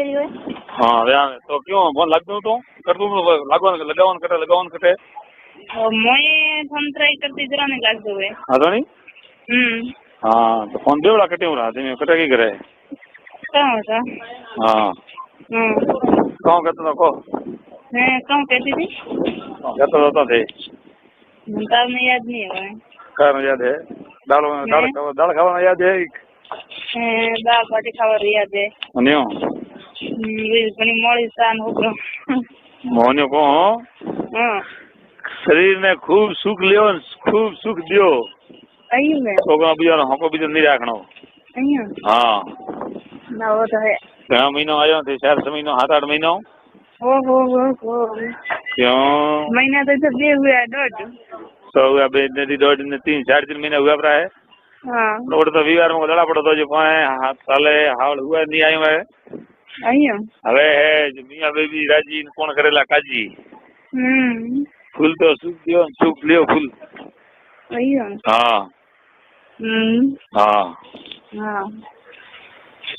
हाँ व्याम तो क्यों फोन लगता तो कर दूं लगावन कटे मैं फोन ट्राई करती जरा नहीं लग दो है हाँ तो नहीं हाँ तो फोन बेवड़ा कटे हो रहा थी कटे की करे कहाँ होता हाँ कौन कहता था को मैं कहाँ कहती थी कहता थे तब में याद नहीं है क्या याद है दाल खावा याद है दाल बाटी खावा याद है नहीं ઘણી મોડી સાન હોકરો મોન્યો કો શરીર ને ખૂબ સુખ લ્યો ખૂબ સુખ દ્યો અહીં મે છોકરા બીજાનો હકો બીજો નહીં રાખણો અહીં હા ના वो तो है क्या महीनो आयो थे 4 महीनो 7-8 महीनो हो क्यों महीना तो जब ये हुआ डॉट तो हुआ बे नदी डॉट ने 3-4 महीना हुआ पड़ा है हाँ रोड तो वीवार में लड़ा पड़ो तो जो पाए साले हाल हुआ नहीं आयो है અહીં હવે હે મિયા બેબી રાજી કોણ કરેલા કાજી ફૂલ તો સુખ દિયો સુખ લ્યો ફૂલ અહીં હા હા હા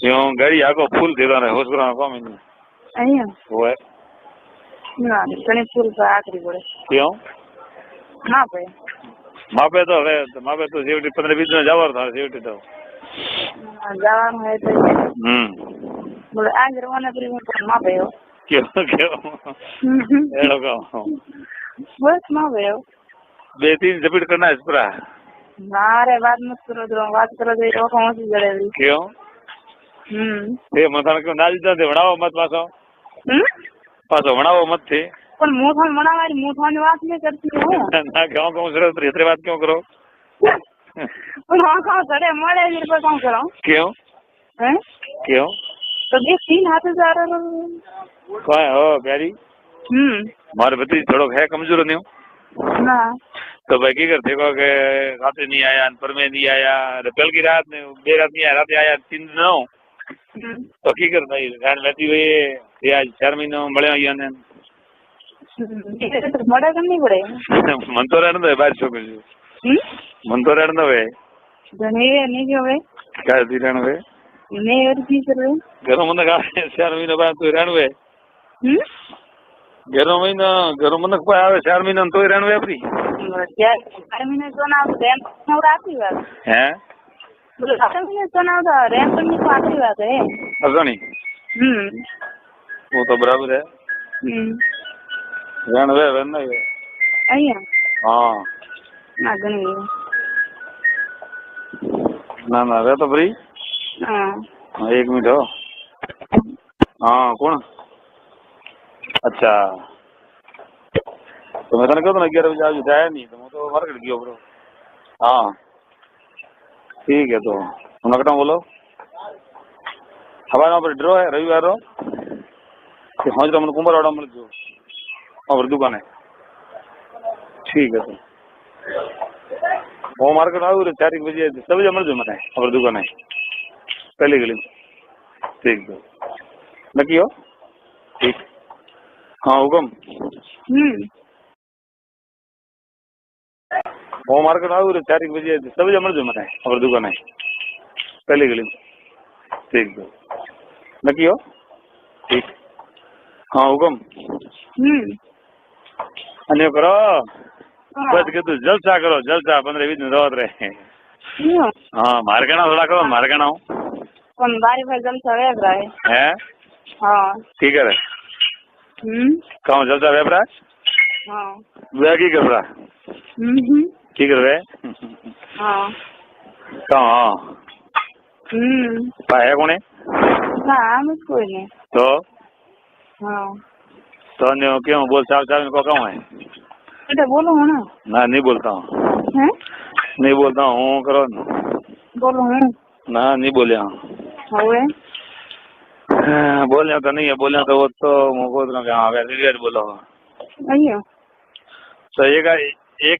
क्यों गाड़ी आगो फूल देता रहे होस्पिटल में कम नहीं અહીં वो ના ઘણી ફૂલ પર આખરી પડે क्यों ના ભાઈ मापे तो सेवटी 15-20 दिन जावर था सेवटी तो જવાનું હોય તો બોલે આજ રવાના કરી હું માં ભયો क्यों एड़ो का બસ માં ભયો 2-3 रिपीट करना है पूरा ના રે વાત મત કરો તો વાત કરો તો એ પહોંચી જડે क्यों ये मथान क्यों ना जीता थे बनाओ मत पासो बनाओ मत थे પણ મોઠાને બનાવવાની મોઠાની વાત નહીં કરતી હું ना क्यों सर इतनी बात क्यों करो પણ હા કાં કરે મળે જ પર કાં કરો क्यों હે क्यों તો બે 3 હાથ જ આ રહ્યો कौन हो प्यारी मारे भतीज थोड़ो है कमजोर नहीं हो ना तो भाई की करते को के रात नहीं आया पर में नहीं आया कल की रात ने बे रात नहीं आया रात आया 3 दिन हो तो की करता है गान बैठी हुई ये आज 4 महीनों बड़े आया ने बड़ा कम नहीं पड़े मन तो रहने दो बाहर छोड़ जो मन तो रहने दो है नहीं क्यों भाई क्या दी रहने दो नहीं और की कर रहे घरों में का 4 महीनों बाद तो रहने दो घरों में कोई आवे 4 महीनों तो रहने दो अपनी क्या 4 महीने तो ना रैंप और आती बात हैं 4 महीने तो ना रैंप नहीं तो आती बात है ऐसा नहीं वो तो बराबर है रहने दो અહીંયા हाँ ના ઘણી ना रे तो भाई हाँ 1 मिनट हो हाँ कौन अच्छा तो मैं कहता ना 11 बजे आज जाया नहीं तो मैं तो मार्केट गया ब्रो हाँ ठीक है तो तुम लगता बोलो हमारे यहाँ पर ड्रॉ है रविवार रो हाँ जो मैंने कुंभर वाड़ा मिल जो और दुकान है ठीक है तो वो मार्केट आऊ रे 4 बजे सब बजे मिल जो मैंने और दुकान है पहले गली ठीक है नकी हो ठीक हाँ हुकम वो मार्केट आऊ रे 4 बजे सब बजे मिल जो मैंने और दुकान है पहले गली ठीक है नकी हो ठीक हाँ हुकम अन्य करो बस के तू जलसा करो जलसा 15-20 दिन रोज रहे हाँ मारगाना थोड़ा करो मारगाना कौन बारी भाई जलसा वेब रहा है हाँ ठीक है कौन जलसा वेब रहा हाँ वे की कर रहा की कर रहे हाँ कहाँ पाया कौन है ना मुझ कोई नहीं तो हाँ तो अन्य क्यों बोल साहब को कौन है बेटा बोलो ना ना नहीं बोलता हूँ नहीं बोलता हूँ करो बोलो ना नहीं बोले हुए बोले तो नहीं है बोले तो वो तो मुझको तो क्या वैसे बोलो अयो तो एक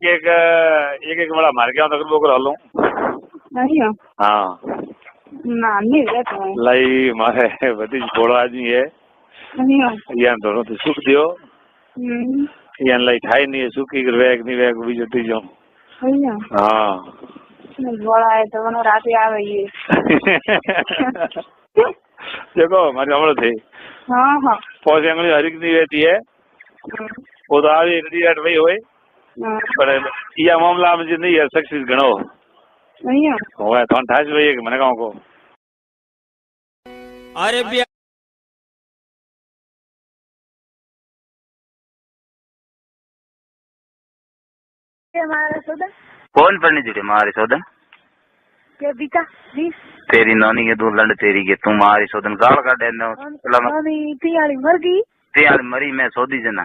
बड़ा मार के तक बोकर हलो अयो हाँ ना नहीं रहता है लाई मारे भतीज बोलो आदमी है अयो यहाँ दोनों तो सुख दियो यहाँ लाई खाई नहीं है सुखी वेग नहीं वेग बीजो तीजो अयो हाँ बड़ा है तो रात आवे ये देखो मारे हमलो थे हाँ हाँ पोस एंगली हरिक नहीं रहती है वो तो आगे रेडी रेट वही होए पर ये मामला में नहीं है सक्सेस घणो नहीं है होए तो 28 वही है मैंने कहा को अरे बिया हमारा सोदा कौन पढ़ने जुड़े मारी सोदन क्या बीता जी तेरी नानी के दो लंड तेरी के तुम मारी सोदन गाल का डेन नानी तियाली मर गई त्याल मरी मैं सोदी जना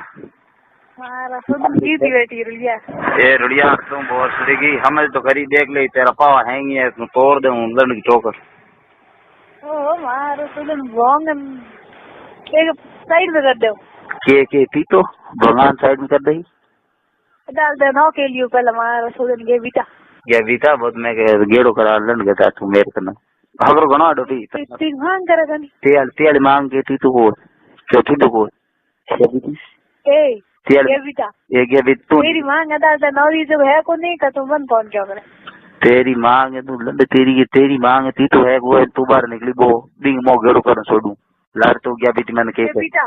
हमारा सोदा की थी बेटी रुलिया ए रुड़िया तुम बहुत सुरेगी हमें तो करी देख ले तेरा पावा हैंगी है तू तोड़ दे उन लंड की ठोकर ओ हमारा सोदा बॉन्ग एक साइड में कर दो के ती तो भगवान साइड में कर दई डाल दे नो के लिए पहले हमारा सोदा के बीता या बीता बहुत मैं गेड़ो करा लंड गता तू मेरे कना हगरो गणो डोटी तीन मांग करेगा नहीं त्याल त्याल मांग के ती तो को चौथी तो को ए त्याल ये बीता एक ये भी तू तेरी मांग डाल दे नौरी जो है को नहीं का तुम मन कौन क्या करे तेरी मांग है तू लंड तेरी मांग थी तो है वो तू बाहर निकली वो बिंग मो गेड़ो कर छोड़ू लार तो क्या बीती मैंने के बीता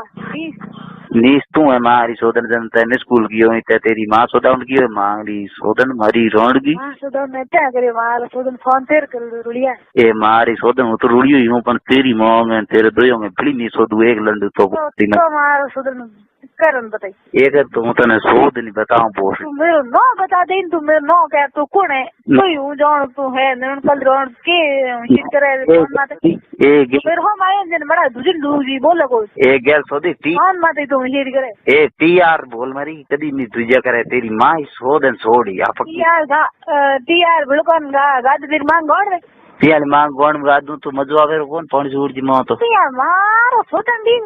नीस तू है मारी सोदन जनता ने स्कूल की हुई तेरी माँ सोदाउन की मारी सोदन मारी रोड की हां सोदन ने क्या करे मार सोदन फोन तेर कर रुलिया ए मारी सोदन तो रुड़ी हुई हूं पर तेरी मां में तेरे दोयों में बड़ी नी सोदू एक लंड तो मार सोदन करन बताई एक तो तने सोद नहीं बताऊं बोस तू मेरो नो बता दे तू मेरो नो क्या तू कौन है तू हूं जान तू है नन कल रोड के शिट करे कौन माते ए मेरो हम आए जन बड़ा दुजी दूजी बोल को ए गेल सोदी टी कौन माते तू शिट करे ए टीआर बोल मरी कदी नी तुझे करे तेरी मां सोदन सोड़ी आप टीआर बिल्कुल गाद तेरी मां गौड़ टीआर मां गौड़ गादू तो मजो आवे कौन पानी सूड़ जी मां तो टीआर मार सोदन दी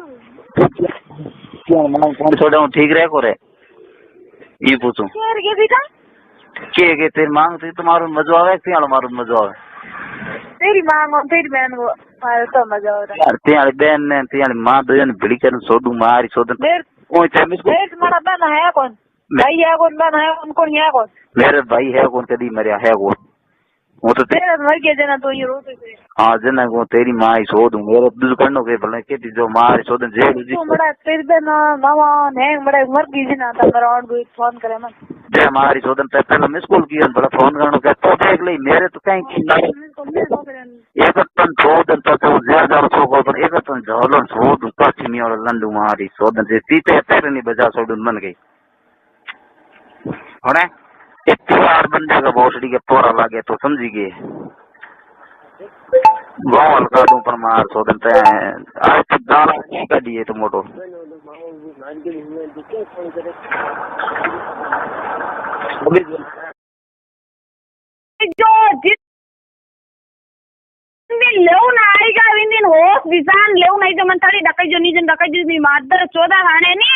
क्या मां कौन छोड़ा हूं ठीक रहे को रे ये पूछूं शेर के बीता के तेरी मांग थी तुम्हारो मजो आवे कि आलो मारो मजो आवे तेरी मांग और तेरी बहन को मारे तो मजा आ रहा है यार तेरी बहन ने तेरी मां दोयन भिड़ी कर सोडू मारी सोदन कोई टाइम इसको देख मारा बहन है कौन भाई है कौन बहन है कौन है कौन मेरे भाई है कौन कदी मरिया है कौन वो तो तेरे मर गया जना तो ये रोते थे हां जना को तेरी मां ही सोदू मेरे दिल करनो के भले के जो मारी सोदन जेल जी तू बड़ा तेरी बहन मामा ने बड़ा मर गई जना था मेरा और कोई फोन करे मन जे मारी सोदन पे पहले मिस कॉल किया बड़ा फोन करनो के तो देख ले मेरे तो कहीं एक तन सोदन तो ज्यादा सो को पर एक तन झोलन सोदू पश्चिमी और लंडू मारी सोदन से तीते तेरे नहीं बजा सोदन मन गई होने इतवार बंदे का भोसड़ी के पोरा लागे तो समझी गए गाँव का दूं पर मार सोदन पे आज तो दाना का दिए तो मोटो जो जित लेवन आएगा विंदिन होश विसान लेवन आई जो मन थाली डकाई जो नीजन डकाई जो मादर 14 थाने नी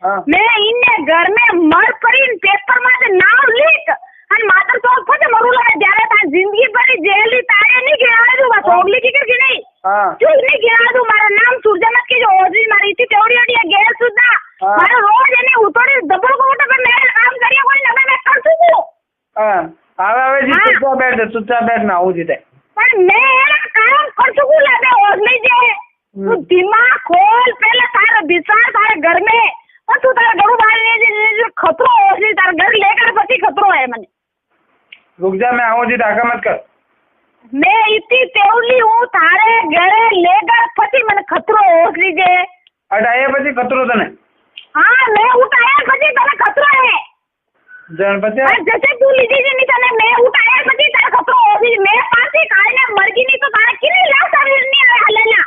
मैं इन्ने घर में मर पड़ी पेपर में से नाम लिख અને માતર તો પછી મરુલા જ્યારે તા જિંદગી ભરી જેલી તારે ની ગેરાડું બસ ઓગલી કી કે નહીં હા તું ની ગેરાડું મારા નામ સુરજમત કે જો ઓજી મારી થી તેવડી અડી ગેર સુધા મારો રોજ એને ઉતોડી ડબલ કોટ પર મેં કામ કર્યા કોઈ નમે મેં કરતું છું હા હવે જી ચુપચાપ બેઠ ના આવું જીતે પણ મેં એના કામ કરતું છું લાગે ઓગલી જે તું દિમાગ ખોલ પહેલા તારા વિચાર તારા ઘર में और तू तारा घरों बाहर नहीं खतरो हो तारा घर लेकर पति खतरो है मने रुक जा मैं आऊँ जी डाका मत कर मैं इतनी तेवली हूँ तारे घरे लेकर पति मन खतरो हो लीजिए अटाया पति खतरो तने हाँ मैं उठाया पति तारा खतरो है जनपति जैसे तू लीजिए नहीं तने मैं उठाया पति तारा खतरो हो लीजिए मेरे पास ही काहे ने मर गई नहीं तो तारा किने ला शरीर नहीं हलेला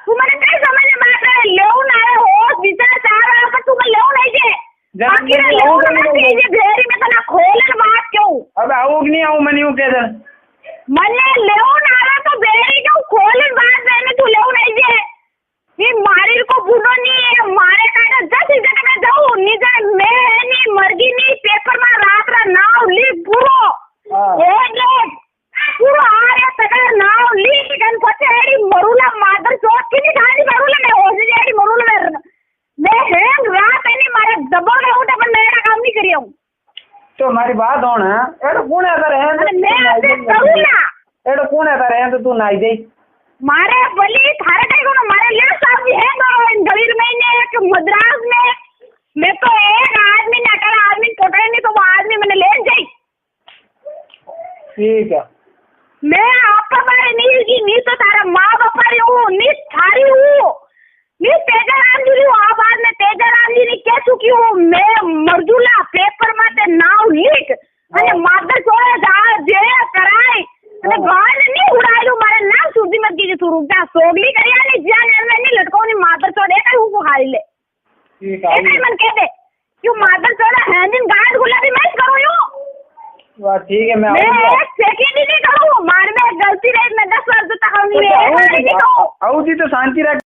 तू मैंने कई समझ में बात है लेवन आए हो विचार चाह रहा पर तू मैं लेवन आई जे बाकी लेवन आई जे भेरी में तना खोलन बात क्यों अब आऊँ कि नहीं आऊँ मैं नहीं कह दे मने लेवन आ रहा तो भेरी क्यों खोलन बात मैंने तू लेवन आई जे ये मारी को बुनो नहीं मारे का जस जगह में जाऊं नहीं जाए मैं नहीं मरगी नहीं पेपर में रात रा नाव लिख पूरो ओले पूरा आ रहा सगळं नाव लिख गन पते एडी मरुला मादर चोट की गाड़ी मरुला मैं हो जाएगी मरुला मैं हैंग रात एनी मारे दबाव में उठा पर मेरा काम नहीं करियो तो हमारी बात होना एडो कौन है तारे हैं मैं ऐसे करूंगा एडो कौन है तारे हैं तो तू नाई दे मारे भली थारे कई को मारे ले साहब है गवीर में ने एक मद्रास में मैं तो एक आदमी ने अगर आदमी पकड़े नहीं तो वो आदमी मैंने ले जाई ठीक है मैं आपका बारे नहीं की नहीं तो तारा माँ बापा री हूँ नहीं थारी हूँ नहीं तेजा राम जी हूँ आप आज में तेजा राम जी ने कह चुकी हूँ मैं मर्दुला पेपर माते नाव लीक અને માદર ચોરે જે કરાય અને ગાળ ની ઉડાયું મારે નામ સુધી મત કીધું તું રૂપા સોગલી કરી આલે જ્યાં ને ની લટકોની માદર ચોરે કઈ હું ખાઈ લે ठीक એ है કઈ મન કહે દે ક્યું માદર ચોરે હેંદિન ગાળ ગુલાબી મત કરું યુ वाह ठीक है मैं मैं आऊंगा एक सेकंड ही नहीं करूँ मार में गलती रही मैं 10 वर्ष तक नहीं आऊंगी तो शांति रख